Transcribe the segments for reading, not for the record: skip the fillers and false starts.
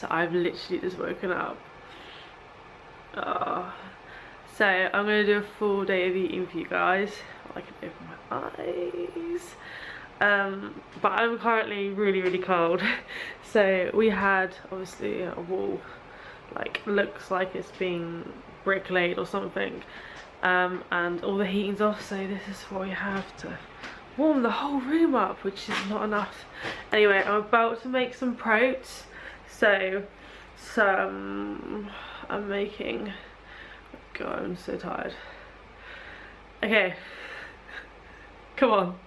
So I've literally just woken up. So I'm gonna do a full day of eating for you guys. I can open my eyes. But I'm currently really cold. So we had obviously a wall, like looks like it's being bricklayed or something, and all the heating's off, so this is what we have to warm the whole room up, which is not enough. Anyway, I'm about to make some protes. So I'm making, God, I'm so tired. Okay, come on,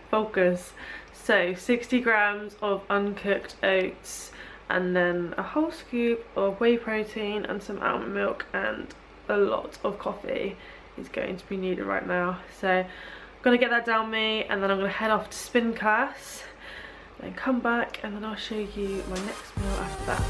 focus. So 60 grams of uncooked oats, and then a whole scoop of whey protein and some almond milk, and a lot of coffee is going to be needed right now. So I'm gonna get that down me, and then I'm gonna head off to spin class, then come back, and then I'll show you my next meal after that.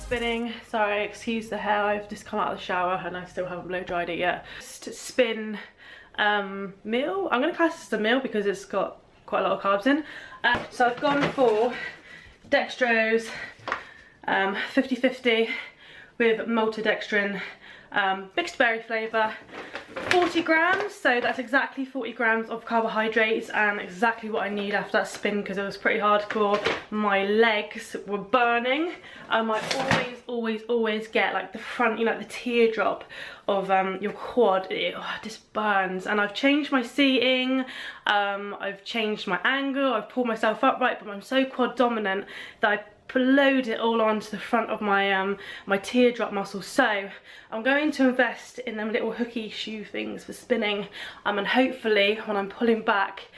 Spinning, sorry, excuse the hair, I've just come out of the shower and I still haven't blow dried it yet. Just spin meal. I'm going to class this as a meal because it's got quite a lot of carbs in. So I've gone for dextrose 50-50 with maltodextrin, mixed berry flavour, 40 grams, so that's exactly 40 grams of carbohydrates, and exactly what I need after that spin because it was pretty hardcore. My legs were burning. I always get like the front, you know, the teardrop of your quad. It just burns. And I've changed my seating, I've changed my angle, I've pulled myself upright, but I'm so quad dominant that I load it all onto the front of my my teardrop muscle. So I'm going to invest in them little hooky shoe things for spinning, and hopefully when I'm pulling back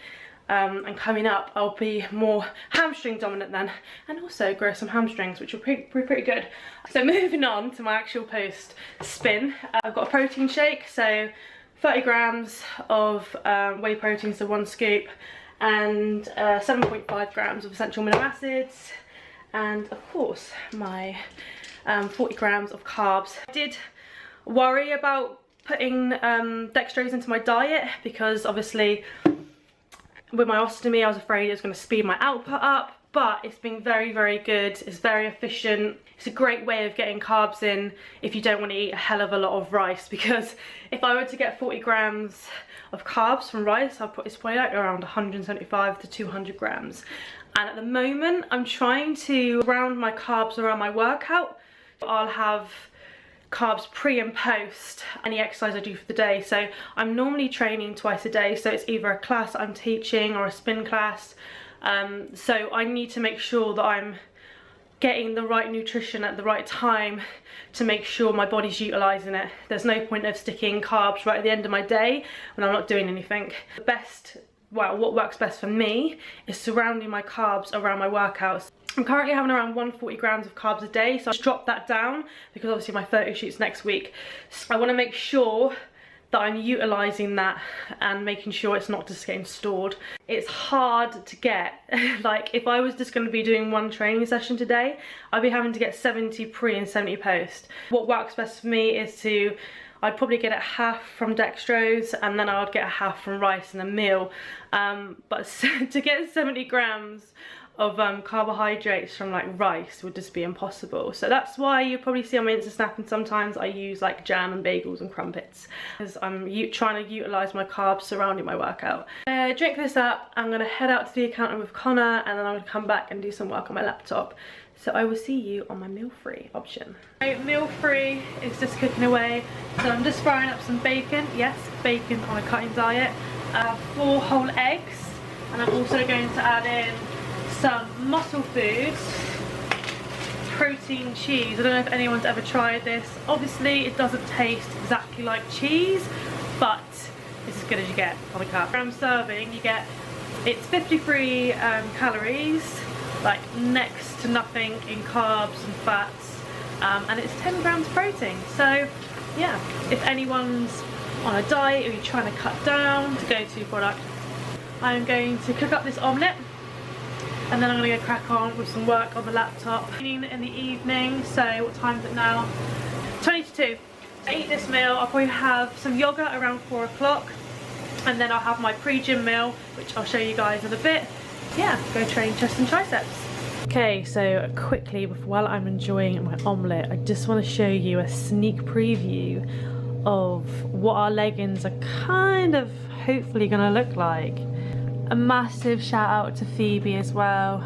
and coming up, I'll be more hamstring dominant then, and also grow some hamstrings, which will be pretty good. So moving on to my actual post spin, I've got a protein shake, so 30 grams of whey protein, so 1 scoop, and 7.5 grams of essential amino acids, and of course my 40 grams of carbs. I did worry about putting dextrose into my diet because obviously with my ostomy I was afraid it was going to speed my output up, but it's been very good. It's very efficient. It's a great way of getting carbs in if you don't want to eat a hell of a lot of rice, because if I were to get 40 grams of carbs from rice, it's probably like around 175 to 200 grams. And at the moment I'm trying to round my carbs around my workout. I'll have carbs pre and post any exercise I do for the day. So I'm normally training twice a day, so it's either a class I'm teaching or a spin class. So I need to make sure that I'm getting the right nutrition at the right time to make sure my body's utilising it. There's no point of sticking carbs right at the end of my day when I'm not doing anything. The best, well, what works best for me is surrounding my carbs around my workouts. I'm currently having around 140 grams of carbs a day, so I've dropped that down because obviously my photo shoot's next week. So I want to make sure that I'm utilising that and making sure it's not just getting stored. It's hard to get, like if I was just going to be doing one training session today, I'd be having to get 70 pre and 70 post. What works best for me is I'd probably get it half from dextrose and then I would get a half from rice in a meal. But to get 70 grams of carbohydrates from like rice would just be impossible. So that's why you probably see on my Insta Snap, and sometimes I use like jam and bagels and crumpets, because I'm trying to utilise my carbs surrounding my workout. Drink this up, I'm going to head out to the accountant with Connor, and then I'm going to come back and do some work on my laptop. So I will see you on my meal-free option. Meal-free is just cooking away. So I'm just frying up some bacon. Yes, bacon on a cutting diet. 4 whole eggs, and I'm also going to add in some muscle foods, protein cheese. I don't know if anyone's ever tried this. Obviously it doesn't taste exactly like cheese, but it's as good as you get on a cup. Gram serving, you get, it's 53 calories, like next to nothing in carbs and fats, and it's 10 grams protein. So yeah, if anyone's on a diet or you're trying to cut down, to go-to product. I'm going to cook up this omelette. and then I'm gonna go crack on with some work on the laptop. In the evening, so what time is it now? 20 to 2. To eat this meal, I'll probably have some yogurt around 4 o'clock, and then I'll have my pre-gym meal, which I'll show you guys in a bit. Yeah, go train chest and triceps. Okay, so quickly, while I'm enjoying my omelette, I just want to show you a sneak preview of what our leggings are kind of hopefully going to look like. A massive shout out to Phoebe as well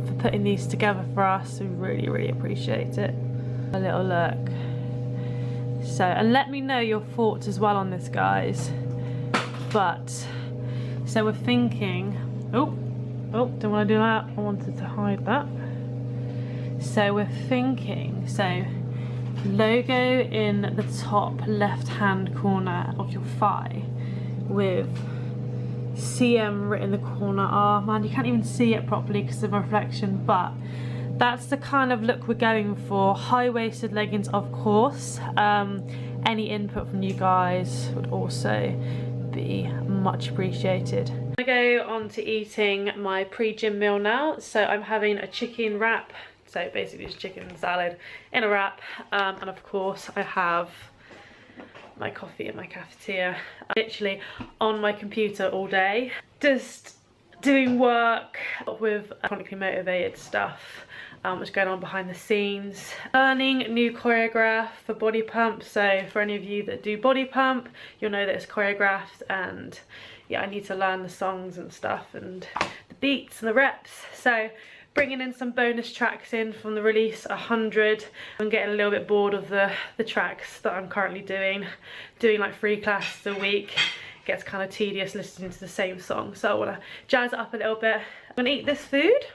for putting these together for us. We really appreciate it. A little look. So, and let me know your thoughts as well on this, guys. But, so we're thinking, oh, don't want to do that. I wanted to hide that. So we're thinking, so logo in the top left hand corner of your thigh with CM written in the corner. Oh man, you can't even see it properly because of the reflection, but that's the kind of look we're going for. High-waisted leggings, of course. Any input from you guys would also be much appreciated. I go on to eating my pre-gym meal now. So I'm having a chicken wrap, so basically just chicken and salad in a wrap, and of course I have my coffee in my cafeteria. I'm literally on my computer all day, just doing work with chronically motivated stuff, what's going on behind the scenes, learning new choreograph for body pump. So for any of you that do body pump, you'll know that it's choreographed, and yeah, I need to learn the songs and stuff and the beats and the reps. So bringing in some bonus tracks in from the release 100. I'm getting a little bit bored of the tracks that I'm currently doing like 3 classes a week. It gets kind of tedious listening to the same song, so I want to jazz it up a little bit. I'm going to eat this food,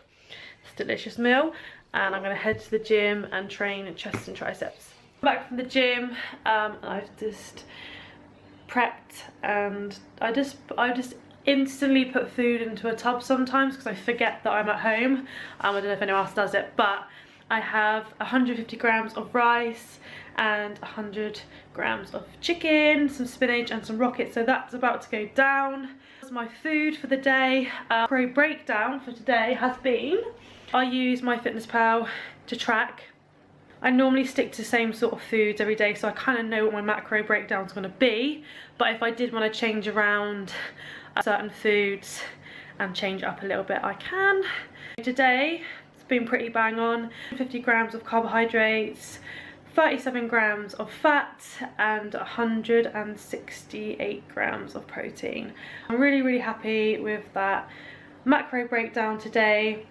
this delicious meal, and I'm going to head to the gym and train chest and triceps. Back from the gym, I've just prepped, and I just instantly put food into a tub sometimes because I forget that I'm at home. I don't know if anyone else does it, but I have 150 grams of rice and 100 grams of chicken, some spinach and some rockets, so that's about to go down. That's my food for the day. Macro breakdown for today has been, I use MyFitnessPal to track. I normally stick to the same sort of foods every day, so I kind of know what my macro breakdown is going to be, but if I did want to change around certain foods and change it up a little bit, I can. Today it's been pretty bang on. 50 grams of carbohydrates, 37 grams of fat, and 168 grams of protein. I'm really happy with that macro breakdown today.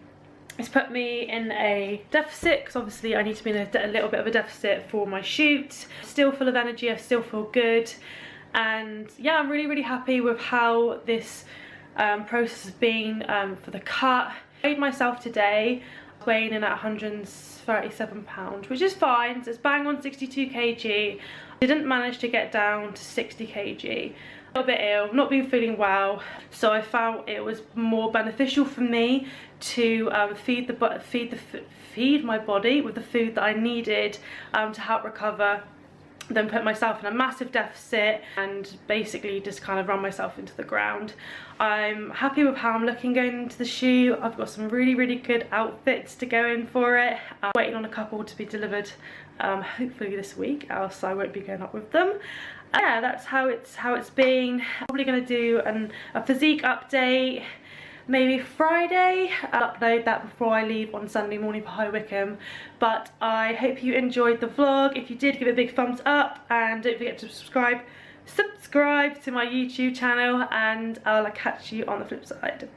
It's put me in a deficit because obviously I need to be in a little bit of a deficit for my shoot. Still full of energy, I still feel good, and yeah, I'm really happy with how this process has been for the cut. I weighed myself today, weighing in at 137 pounds, which is fine, so it's bang on 62 kg. Didn't manage to get down to 60 kg. A little bit ill, not been feeling well, so I felt it was more beneficial for me to feed my body with the food that I needed to help recover, then put myself in a massive deficit and basically just kind of run myself into the ground. I'm happy with how I'm looking going into the shoot. I've got some really good outfits to go in for it. I'm waiting on a couple to be delivered hopefully this week, else I won't be going up with them. Yeah, that's how it's been. Probably going to do a physique update maybe Friday. I'll upload that before I leave on Sunday morning for High Wycombe. But I hope you enjoyed the vlog. If you did, give it a big thumbs up, and don't forget to subscribe to my YouTube channel, and I'll catch you on the flip side.